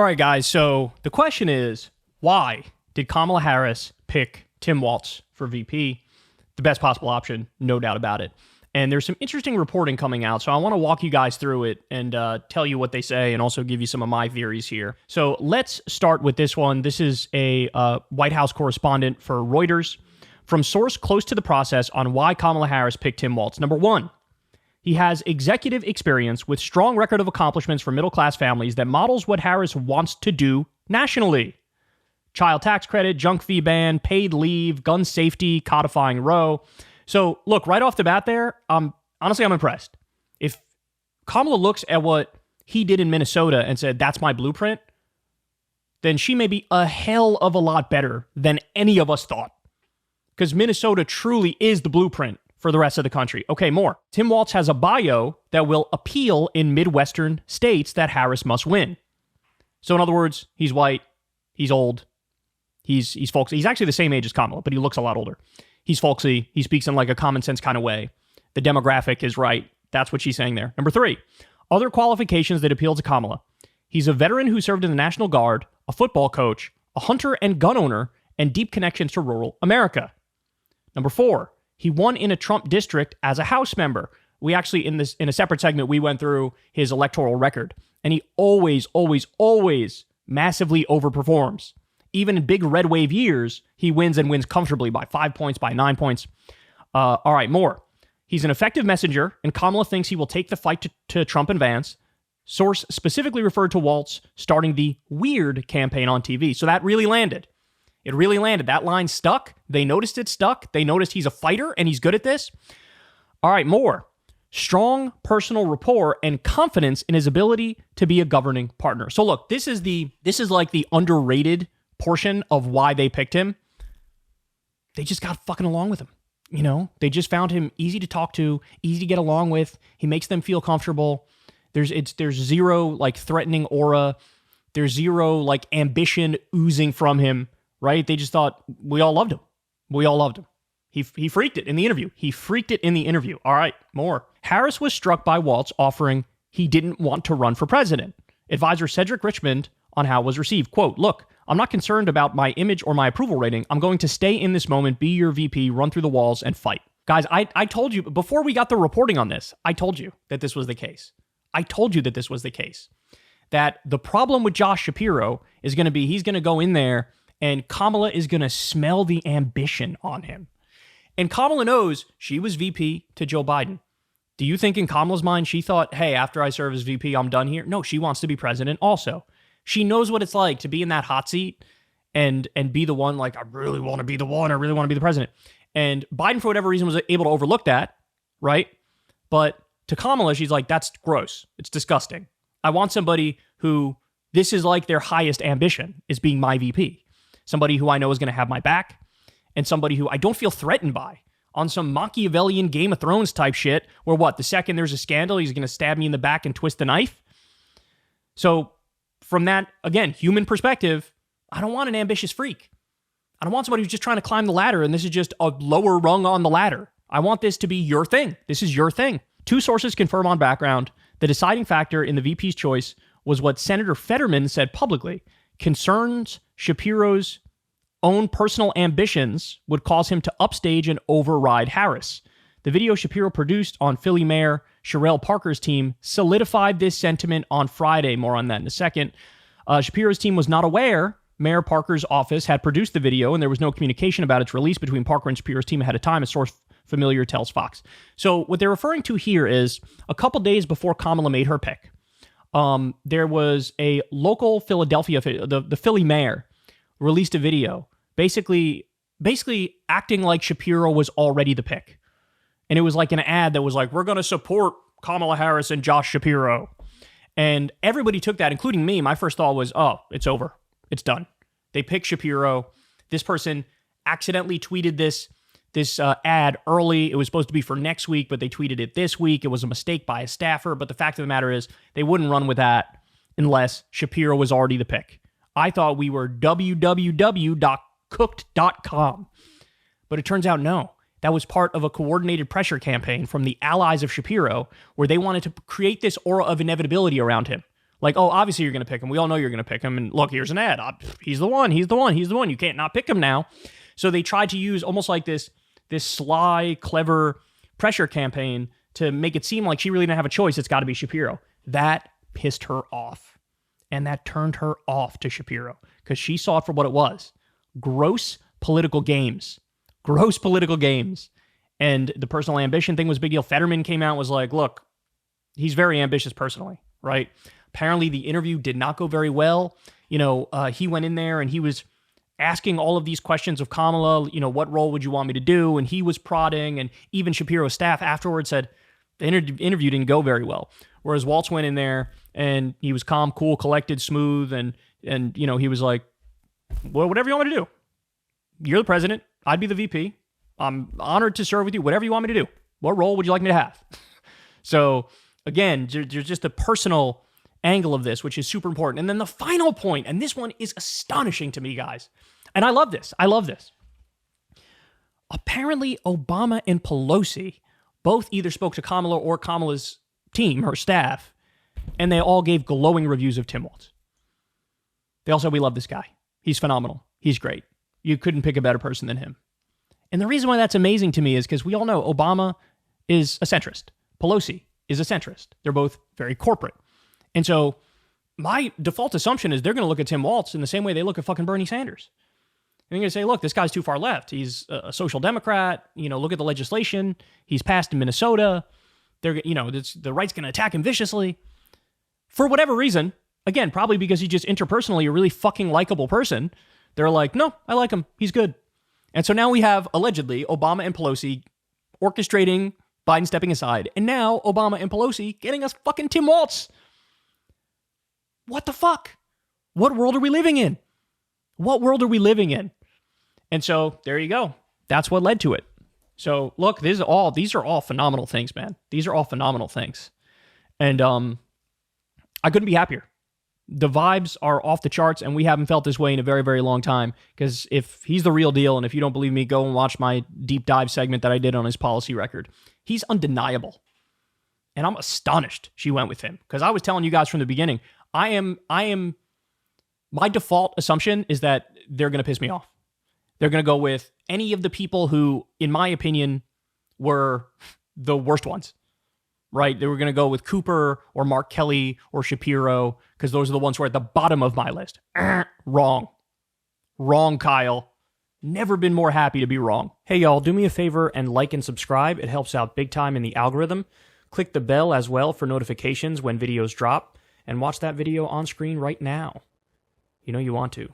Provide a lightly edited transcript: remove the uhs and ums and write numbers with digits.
All right, guys. So the question is, why did Kamala Harris pick Tim Walz for VP? The best possible option, no doubt about it. And there's some interesting reporting coming out, so I want to walk you guys through it and tell you what they say and also give you some of my theories here. So let's start with this one. This is a White House correspondent for Reuters from source close to the process on why Kamala Harris picked Tim Walz. Number one, he has executive experience with strong record of accomplishments for middle-class families that models what Harris wants to do nationally. Child tax credit, junk fee ban, paid leave, gun safety, codifying Roe. So, look, right off the bat there, honestly, I'm impressed. If Kamala looks at what he did in Minnesota and said, that's my blueprint, then she may be a hell of a lot better than any of us thought. Because Minnesota truly is the blueprint for the rest of the country. Okay, more. Tim Walz has a bio that will appeal in Midwestern states that Harris must win. So, in other words, he's white, he's old, he's folksy. He's actually the same age as Kamala, but he looks a lot older. He's folksy. He speaks in like a common sense kind of way. The demographic is right. That's what she's saying there. Number three, other qualifications that appeal to Kamala. He's a veteran who served in the National Guard, a football coach, a hunter and gun owner, and deep connections to rural America. Number four, he won in a Trump district as a House member. We actually, in a separate segment, we went through his electoral record, and he always massively overperforms. Even in big red wave years, he wins and wins comfortably by 5 points, by 9 points. All right, more. He's an effective messenger, and Kamala thinks he will take the fight to Trump and Vance. Source specifically referred to Walz starting the Weird campaign on TV. So that really landed. It really landed. That line stuck. They noticed it stuck. They noticed he's a fighter and he's good at this. All right, more. Strong personal rapport and confidence in his ability to be a governing partner. So look, this is like the underrated portion of why they picked him. They just got fucking along with him. You know, they just found him easy to talk to, easy to get along with. He makes them feel comfortable. There's zero like threatening aura. There's zero like ambition oozing from him, right? They just thought we all loved him. We all loved him. He freaked it in the interview. All right, more. Harris was struck by Walz offering he didn't want to run for president. Advisor Cedric Richmond on how it was received. Quote, look, I'm not concerned about my image or my approval rating. I'm going to stay in this moment, be your VP, run through the walls, and fight. Guys, I told you, before we got the reporting on this, I told you that this was the case. That the problem with Josh Shapiro is going to be he's going to go in there and Kamala is going to smell the ambition on him. And Kamala knows she was VP to Joe Biden. Do you think in Kamala's mind she thought, hey, after I serve as VP, I'm done here? No, she wants to be president also. She knows what it's like to be in that hot seat and be the one, like, I really want to be the one. I really want to be the president. And Biden, for whatever reason, was able to overlook that, right? But to Kamala, she's like, that's gross. It's disgusting. I want somebody who, this is like their highest ambition, is being my VP. Somebody who I know is going to have my back and somebody who I don't feel threatened by on some Machiavellian Game of Thrones type shit where what, the second there's a scandal, he's going to stab me in the back and twist the knife. So from that, again, human perspective, I don't want an ambitious freak. I don't want somebody who's just trying to climb the ladder and this is just a lower rung on the ladder. I want this to be your thing. This is your thing. Two sources confirm on background the deciding factor in the VP's choice was what Senator Fetterman said publicly. Concerns Shapiro's own personal ambitions would cause him to upstage and override Harris. The video Shapiro produced on Philly Mayor Sherelle Parker's team solidified this sentiment on Friday. More on that in a second. Shapiro's team was not aware Mayor Parker's office had produced the video, and there was no communication about its release between Parker and Shapiro's team ahead of time, a source familiar tells Fox. So what they're referring to here is a couple days before Kamala made her pick, there was a local Philadelphia, the Philly mayor, released a video basically acting like Shapiro was already the pick. And it was like an ad that was like, we're going to support Kamala Harris and Josh Shapiro. And everybody took that, including me. My first thought was, oh, it's over. It's done. They picked Shapiro. This person accidentally tweeted this ad early. It was supposed to be for next week, but they tweeted it this week. It was a mistake by a staffer. But the fact of the matter is they wouldn't run with that unless Shapiro was already the pick. I thought we were www.cooked.com. But it turns out no. That was part of a coordinated pressure campaign from the allies of Shapiro where they wanted to create this aura of inevitability around him. Like, oh, obviously you're going to pick him. We all know you're going to pick him. And look, here's an ad. He's the one. He's the one. He's the one. You can't not pick him now. So they tried to use almost like this sly, clever pressure campaign to make it seem like she really didn't have a choice. It's got to be Shapiro. That pissed her off. And that turned her off to Shapiro because she saw it for what it was. Gross political games. Gross political games. And the personal ambition thing was a big deal. Fetterman came out and was like, look, he's very ambitious personally, right? Apparently the interview did not go very well. He went in there and he was asking all of these questions of Kamala, what role would you want me to do? And he was prodding, and even Shapiro's staff afterwards said the interview didn't go very well. Whereas Walz went in there and he was calm, cool, collected, smooth, and he was like, well, whatever you want me to do. You're the president. I'd be the VP. I'm honored to serve with you. Whatever you want me to do. What role would you like me to have? So again, there's just a personal angle of this, which is super important. And then the final point, and this one is astonishing to me, guys. And I love this. Apparently, Obama and Pelosi both either spoke to Kamala or Kamala's team, her staff, and they all gave glowing reviews of Tim Walz. They all said, we love this guy. He's phenomenal. He's great. You couldn't pick a better person than him. And the reason why that's amazing to me is because we all know Obama is a centrist. Pelosi is a centrist. They're both very corporate. And so my default assumption is they're going to look at Tim Walz in the same way they look at fucking Bernie Sanders. And they're going to say, look, this guy's too far left. He's a social democrat. Look at the legislation. He's passed in Minnesota. The right's going to attack him viciously. For whatever reason, again, probably because he's just interpersonally a really fucking likable person, they're like, no, I like him. He's good. And so now we have, allegedly, Obama and Pelosi orchestrating Biden stepping aside. And now Obama and Pelosi getting us fucking Tim Walz. What the fuck? What world are we living in? What world are we living in? And so there you go. That's what led to it. So look, these are all phenomenal things, man. These are all phenomenal things. And I couldn't be happier. The vibes are off the charts, and we haven't felt this way in a very, very long time. Because if he's the real deal, and if you don't believe me, go and watch my deep dive segment that I did on his policy record. He's undeniable. And I'm astonished she went with him. Because I was telling you guys from the beginning, my default assumption is that they're going to piss me off. They're going to go with any of the people who, in my opinion, were the worst ones. Right? They were going to go with Cooper or Mark Kelly or Shapiro because those are the ones who are at the bottom of my list. Wrong. Wrong, Kyle. Never been more happy to be wrong. Hey, y'all, do me a favor and like and subscribe. It helps out big time in the algorithm. Click the bell as well for notifications when videos drop, and watch that video on screen right now. You know you want to.